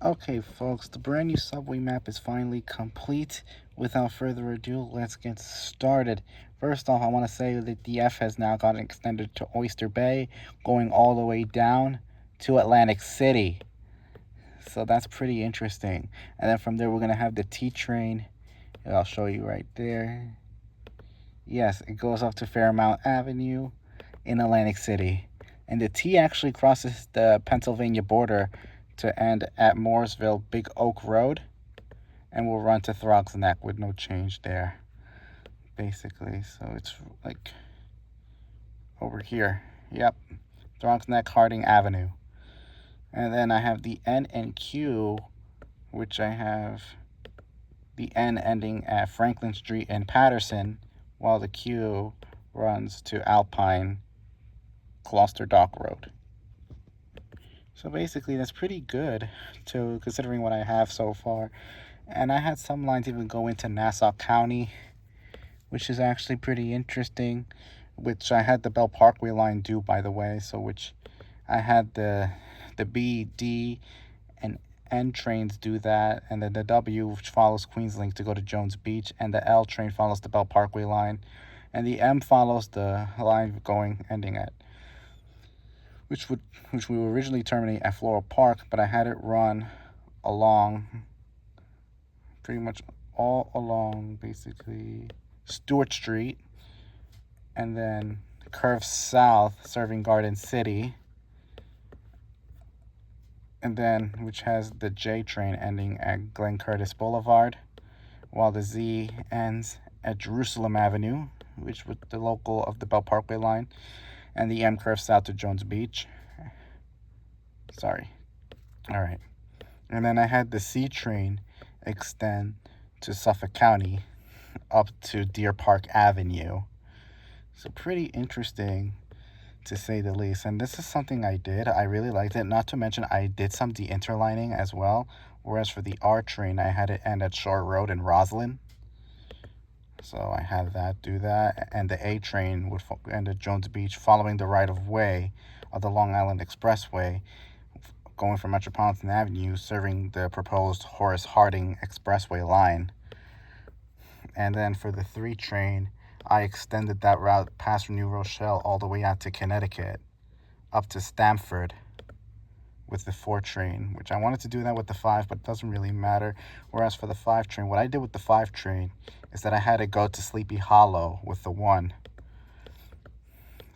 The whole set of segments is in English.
Okay, folks, the brand new subway map is finally complete. Without further ado, let's get started. First off, I want to say that the F has now gotten extended to Oyster Bay, going all the way down to Atlantic City. So that's pretty interesting. And then from there, we're going to have the T train. I'll show you right there. Yes, it goes up to Fairmount Avenue in Atlantic City. And the T actually crosses the Pennsylvania border to end at Mooresville Big Oak Road and will run to Throgs Neck with no change there, basically. So it's like over here. Yep, Throgs Neck, Harding Avenue. And then I have the N and Q, which I have the N ending at Franklin Street and Patterson, while the Q runs to Alpine Gloucester Dock Road. So basically, that's pretty good to considering what I have so far. And I had some lines even go into Nassau County, which is actually pretty interesting. Which I had the Bell Parkway line do, by the way. So which I had the B, D, and N trains do that, and then the W, which follows Queenslink to go to Jones Beach, and the L train follows the Bell Parkway line, and the M follows the line going ending at which we would originally terminate at Floral Park, but I had it run along pretty much all along basically Stewart Street, and then curve south serving Garden City, and then which has the J train ending at Glen Curtis Boulevard, while the Z ends at Jerusalem Avenue, which was the local of the Bell Parkway line, and the M curves south to Jones Beach. Sorry. All right. And then I had the C train extend to Suffolk County up to Deer Park Avenue. So pretty interesting to say the least. And this is something I did. I really liked it. Not to mention I did some de-interlining as well. Whereas for the R train, I had it end at Shore Road in Roslyn. So I had that do that. And the A train would end at Jones Beach following the right of way of the Long Island Expressway going from Metropolitan Avenue, serving the proposed Horace Harding Expressway line. And then for the 3 train, I extended that route past New Rochelle all the way out to Connecticut, up to Stamford with the 4 train, which I wanted to do that with the 5, but it doesn't really matter. Whereas for the 5 train, what I did with the 5 train is that I had to go to Sleepy Hollow with the 1.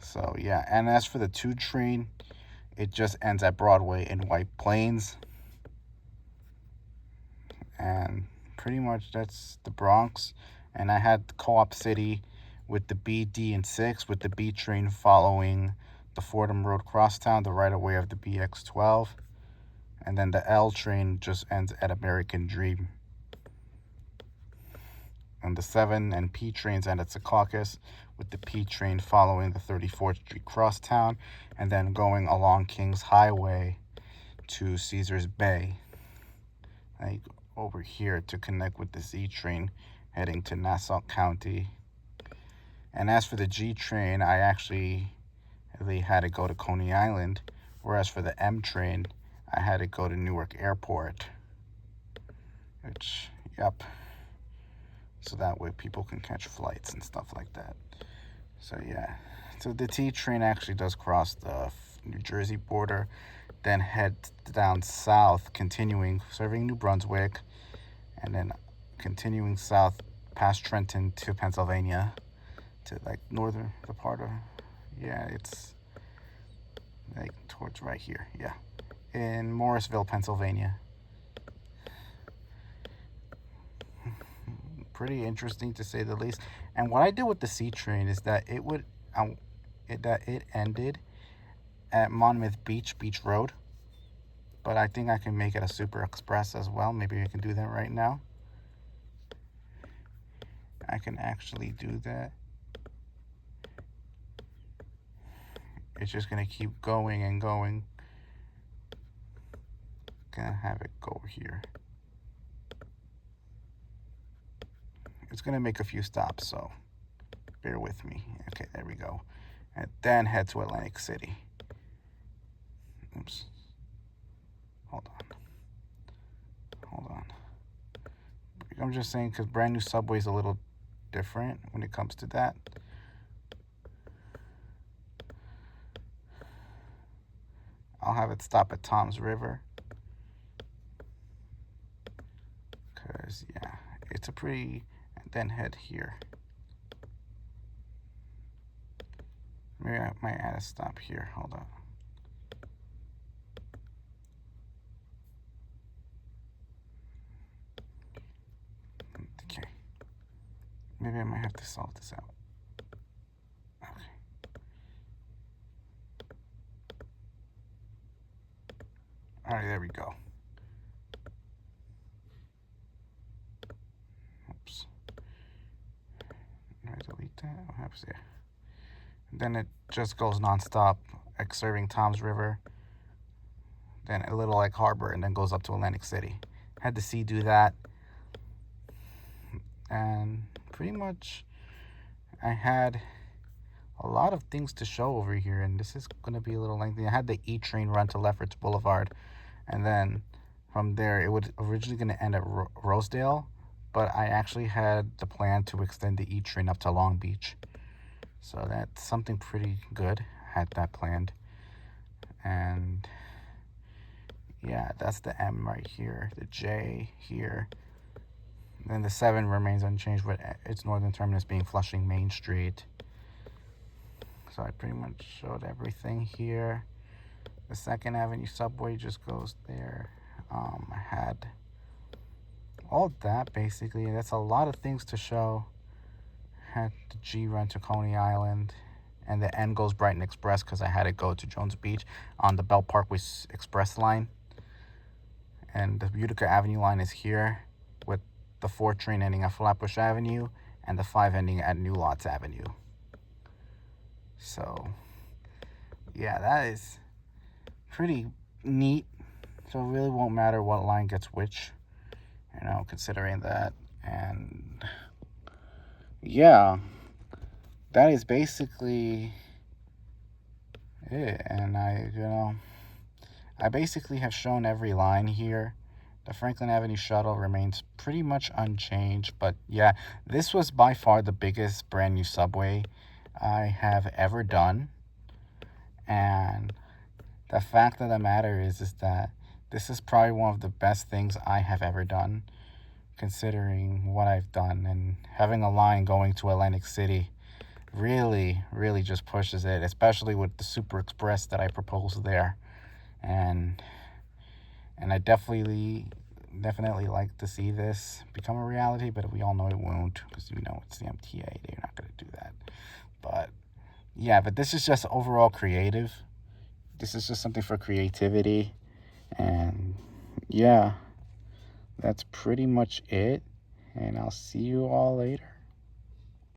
So yeah, and as for the 2 train, it just ends at Broadway in White Plains. And pretty much that's the Bronx. And I had Co-op City with the B, D, and 6, with the B train following the Fordham Road Crosstown, the right-of-way of the BX12. And then the L train just ends at American Dream. And the 7 and P trains end at Secaucus, with the P train following the 34th Street Crosstown, and then going along Kings Highway to Caesars Bay, like over here, to connect with the Z train heading to Nassau County. And as for the G train, I actually really had to go to Coney Island, whereas for the M train, I had to go to Newark Airport. Which, yep. So that way people can catch flights and stuff like that. So yeah. So the T train actually does cross the New Jersey border, then head down south, continuing serving New Brunswick, and then continuing south past Trenton to Pennsylvania, to like northern the part of, yeah, it's like towards right here, yeah, in Morrisville, Pennsylvania. Pretty interesting to say the least. And what I did with the C train is that it ended at Monmouth Beach Road, but I think I can make it a super express as well. Maybe I can do that right now. I can actually do that. It's just gonna keep going and going. Gonna have it go here. It's gonna make a few stops, so bear with me. Okay, there we go. And then head to Atlantic City. Oops. Hold on. I'm just saying because brand new subway is a little different when it comes to that. I'll have it stop at Tom's River. Because, yeah, it's a pretty... And then head here. Maybe I might add a stop here. Hold on. Okay. Maybe I might have to solve this out. Okay. All right, there we go. Oops. Did I delete that? What happens there? Then it just goes nonstop, like serving Tom's River, then a Little Egg Harbor, and then goes up to Atlantic City. Had the C do that, and pretty much I had a lot of things to show over here, and this is going to be a little lengthy. I had the E train run to Lefferts Boulevard, and then from there it was originally going to end at Rosedale, but I actually had the plan to extend the E train up to Long Beach. So that's something pretty good. I had that planned. And yeah, that's the M right here, the J here. And then the 7 remains unchanged with its northern terminus being Flushing Main Street. So I pretty much showed everything here. The 2nd Avenue subway just goes there. I had all that basically. That's a lot of things to show. Had the G run to Coney Island, and the N goes Brighton Express because I had it go to Jones Beach on the Belt Parkway Express line. And the Utica Avenue line is here with the 4 train ending at Flatbush Avenue and the 5 ending at New Lots Avenue. So, yeah, that is pretty neat. So it really won't matter what line gets which, you know, considering that. And yeah, that is basically it. And I basically have shown every line here. The Franklin Avenue shuttle remains pretty much unchanged, but yeah, this was by far the biggest brand new subway I have ever done. And the fact of the matter is that this is probably one of the best things I have ever done, considering what I've done. And having a line going to Atlantic City really just pushes it, especially with the Super Express that I proposed there. And I definitely like to see this become a reality, but we all know it won't, because it's the MTA. They're not going to do that. But yeah, but this is just overall creative. This is just something for creativity. And yeah, that's pretty much it. And I'll see you all later.